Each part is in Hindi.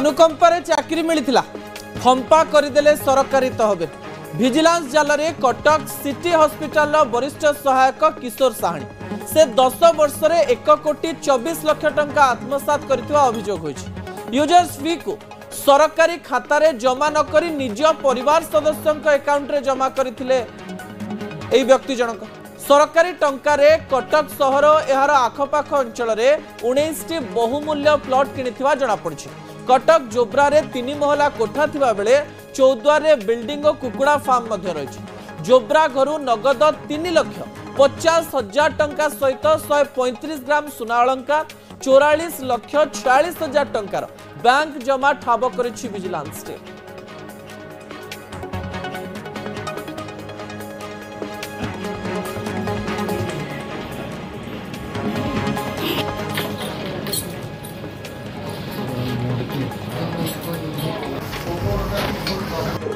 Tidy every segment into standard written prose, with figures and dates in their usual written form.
अनुकंपारे चाकरी मिलिथिला फंपा करदेले सरकारी तहबिल विजिलेंस जाल रे कटक सिटी हॉस्पिटल वरिष्ठ सहायक किशोर साहानी से 10 वर्ष रे 1,24 लाख टंका आत्मसात करथिवा अभियोग होइछि। यूजर्स फी को सरकारी खाता रे जमा न करी निज परिवार सदस्यक अकाउंट रे जमा करथिले एई व्यक्ति जनक। सरकारी टंका रे कटक सहर एहार आखपाख अंचल रे 19टी बहुमूल्य प्लॉट किनिथिवा जणा पड़छि। कटक जोब्रा रे 3 महला कोठा थिबा बेले चौद्वार रे बिल्डिंग और कुकुड़ा फार्म मध्य रही। जोब्रा घरु नगद 3,50,000 टंका सहित 135 ग्राम सुना अलंकार 44,46,000 टंकार बैंक जमा ठाब करिछि विजिलेंस टीम।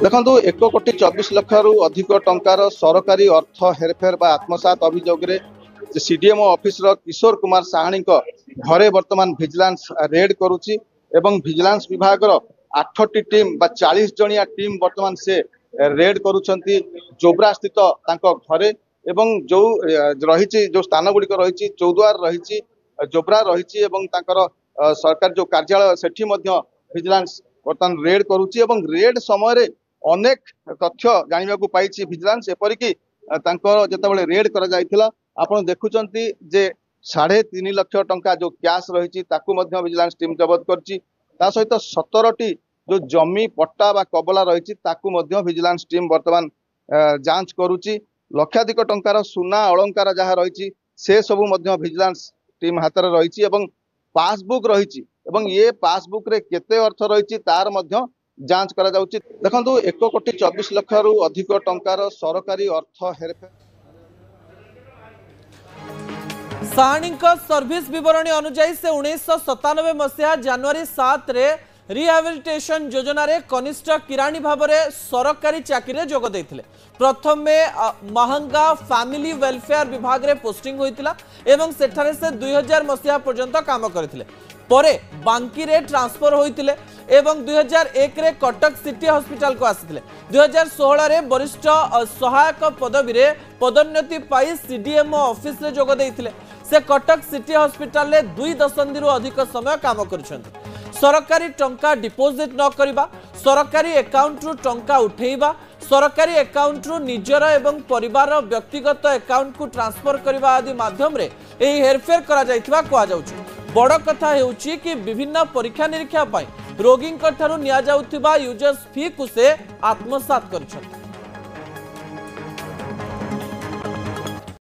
देखो 1,24 रु अधिक टंकार सरकारी अर्थ हेरफेर बा आत्मसात अभियोग सीडीएमओ ऑफिस किशोर कुमार साहानी घरे वर्तमान विजिलेंस रेड करुची एवं विजिलेंस विभाग 8टी टीम बा 40 जणिया टीम वर्तमान से रेड करुछंती जोब्रा स्थित तांको घरे एवं जो रही जो स्थान गुड़िक रही चौद्वार रही जोब्रा रही एवं तांकर सरकार जो कार्यालय सेठी मध्य विजिलेंस वर्तमान रेड करुची एवं रेड समय अनेक तथ्य जानिबा को पाइछि विजिलेंस एपरिक जेतेबेले रेड करा जायथिला आपण देखुचंती जे 3.5 लाख टंका जो कैश रही विजिलेंस टीम जबत करछि। ता सहित 17टी जो जमी पट्टा बा कबला रही विजिलेंस टीम वर्तमान जांच करुछि। लक्षाधिक टंकार सुना अलंकार जहाँ रही से सबु विजिलेंस टीम हाथ में रही एवं पासबुक रही ये पासबुक रे केते अर्थ रही तार मध्य जांच करा जाउछि। देखंतु 1,24 लाख रु अधिक टंकार सरकारी अर्थ हेरफेर साहानी सर्विस विवरणी अनुसार से 1997 मसीहा जनवरी 7 रे रिहेबिलिटेशन योजना रे कनिष्ठ किराणी भाव में सरकारी चाकरी जोग देथिले। प्रथम महंगा फैमिली वेलफेयर विभाग रे पोस्टिंग होइतिला एवं सेठारे से 2000 मसीहा पर्यंत काम करथिले। परे बांकी रे ट्रांसफर होइतिले एवं 2001 रे कटक सिटी हॉस्पिटल को आसिथिले। 2016 रे वरिष्ठ सहायक पदवी रे पदोन्नति पाई सीडीएमओ ऑफिस रे जोग देथिले। से कटक सिटी हॉस्पिटल रे 2 दशंधि अधिक समय काम करछन्ति। सरकारी टंका डिपोजिट न करिबा, सरकारी अकाउंट रु टंका उठेइबा, सरकारी अकाउंट रु निजर एवं परिवार व्यक्तिगत अकाउंट को ट्रांसफर करबा आदि माध्यम रे एही हेरफेर करा जायथिबा कोआ जाउछि। बड़ कथा हेउछि कि विभिन्न परीक्षा निरीक्षा पाई रोगी यूजर्स फी को से आत्मसात करछन्ति।